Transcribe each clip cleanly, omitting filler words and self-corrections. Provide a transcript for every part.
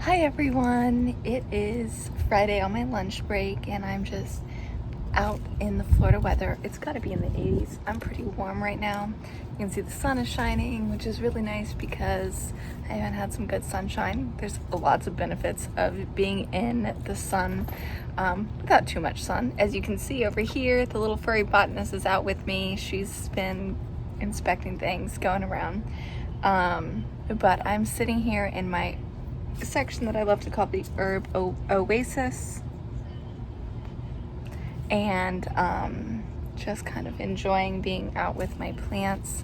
Hi everyone, it is Friday on my lunch break and I'm just out in the Florida weather. It's got to be in the 80s. I'm pretty warm right now. You can see the sun is shining, which is really nice because I haven't had some good sunshine. There's lots of benefits of being in the sun without too much sun. As you can see over here, the little furry botanist is out with me. She's been inspecting things, going around. But I'm sitting here in my section that I love to call the Herbal Oasis, and just kind of enjoying being out with my plants.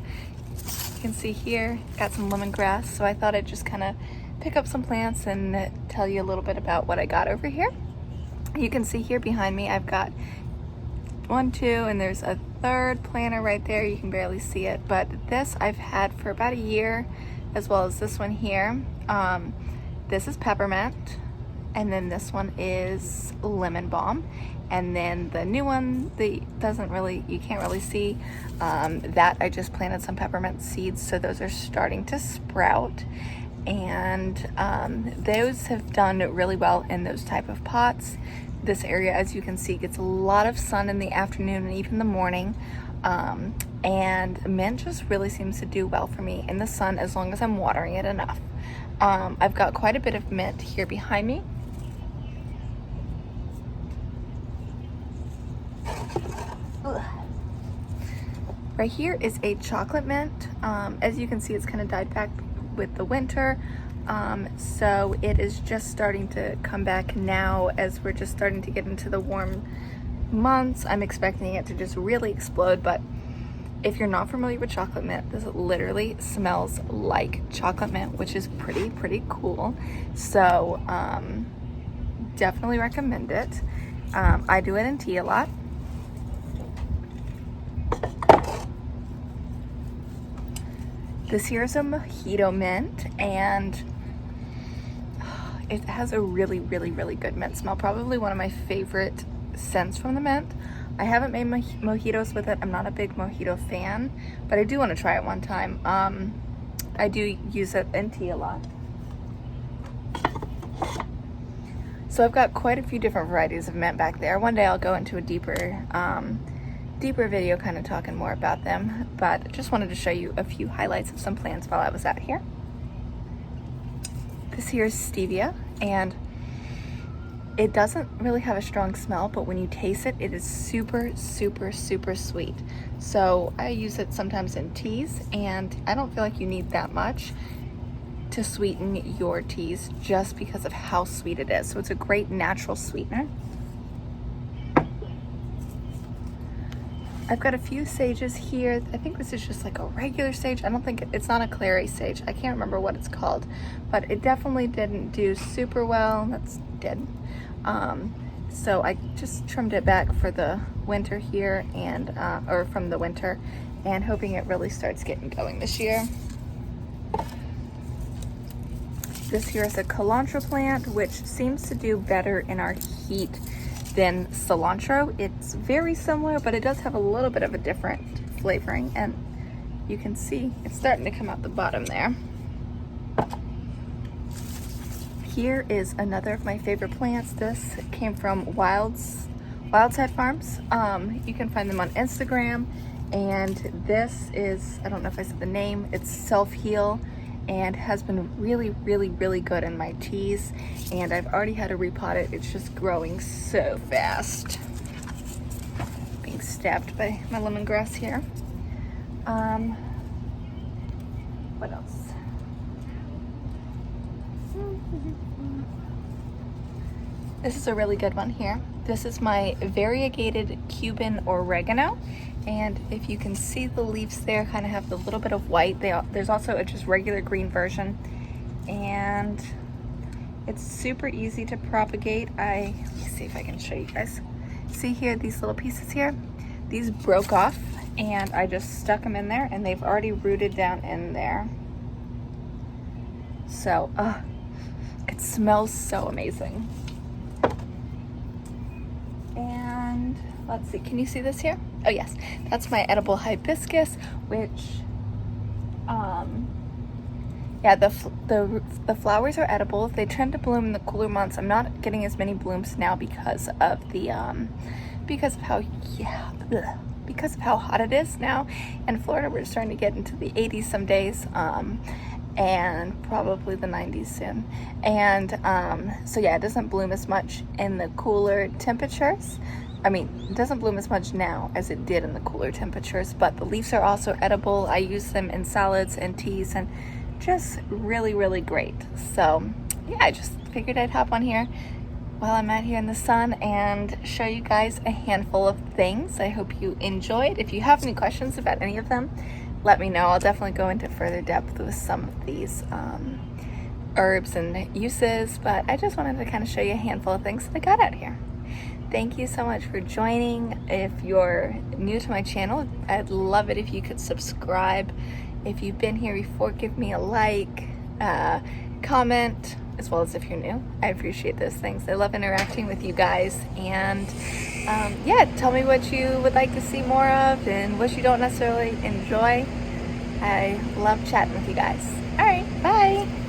You can see here, got some lemongrass, so I thought I'd just kind of pick up some plants and tell you a little bit about what I got over here. You can see here behind me, I've got 1, 2, and there's a third planter right there. You can barely see it, but this I've had for about a year, as well as this one here. This is Peppermint, and then this one is Lemon Balm, and then the new one that you can't really see, that I just planted some peppermint seeds, so those are starting to sprout, and those have done really well in those type of pots. This area, as you can see, gets a lot of sun in the afternoon and even the morning, and mint just really seems to do well for me in the sun as long as I'm watering it enough. I've got quite a bit of mint here behind me. Ugh. Right here is a chocolate mint. As you can see, it's kind of died back with the winter. So it is just starting to come back now as we're just starting to get into the warm months. I'm expecting it to just really explode, but if you're not familiar with chocolate mint, this literally smells like chocolate mint, which is pretty cool. So definitely recommend it. I do it in tea a lot. This here is a Mojito Mint, and it has a really good mint smell. Probably one of my favorite scents from the mint. I haven't made mojitos with it. I'm not a big mojito fan, but I do want to try it one time. I do use it in tea a lot. So I've got quite a few different varieties of mint back there. One day I'll go into a deeper video kind of talking more about them, but just wanted to show you a few highlights of some plants while I was out here. This here is Stevia, and it doesn't really have a strong smell, but when you taste it, it is super sweet. So I use it sometimes in teas, and I don't feel like you need that much to sweeten your teas just because of how sweet it is. So it's a great natural sweetener. I've got a few sages here. I think this is just like a regular sage. I don't think it's not a clary sage. I can't remember what it's called, but it definitely didn't do super well. That's dead. So I just trimmed it back for the winter here, and or from the winter, and hoping it really starts getting going this year. This here is a cilantro plant, which seems to do better in our heat than cilantro. It's very similar, but it does have a little bit of a different flavoring, and you can see it's starting to come out the bottom there. Here is another of my favorite plants. This came from Wildside Farms. You can find them on Instagram, and this is, I don't know if I said the name, it's Selfheal, and has been really good in my teas, and I've already had to repot it. It's just growing so fast. Being stabbed by my lemongrass here. What else? This is a really good one here. This is my variegated Cuban oregano, and if you can see, the leaves there kind of have a little bit of white. There's also a just regular green version, and it's super easy to propagate. Let me see if I can show you guys. See here, these little pieces here? These broke off, and I just stuck them in there, and they've already rooted down in there. So, it smells so amazing. And let's see, can you see this here? Oh yes, that's my edible hibiscus, which Yeah, the flowers are edible. They tend to bloom in the cooler months. I'm not getting as many blooms now because of the because of how because of how hot it is now in Florida. We're starting to get into the 80s some days, and probably the 90s soon. And so yeah, it doesn't bloom as much in the cooler temperatures. I mean, it doesn't bloom as much now as it did in the cooler temperatures, but the leaves are also edible. I use them in salads and teas, and just really, really great. So yeah, I just figured I'd hop on here while I'm out here in the sun and show you guys a handful of things. I hope you enjoyed. If you have any questions about any of them, let me know. I'll definitely go into further depth with some of these herbs and uses, but I just wanted to kind of show you a handful of things that I got out here. Thank you so much for joining. If you're new to my channel, I'd love it if you could subscribe. If you've been here before, give me a like, comment, as well as if you're new. I appreciate those things. I love interacting with you guys. And yeah, tell me what you would like to see more of and what you don't necessarily enjoy. I love chatting with you guys. All right, bye.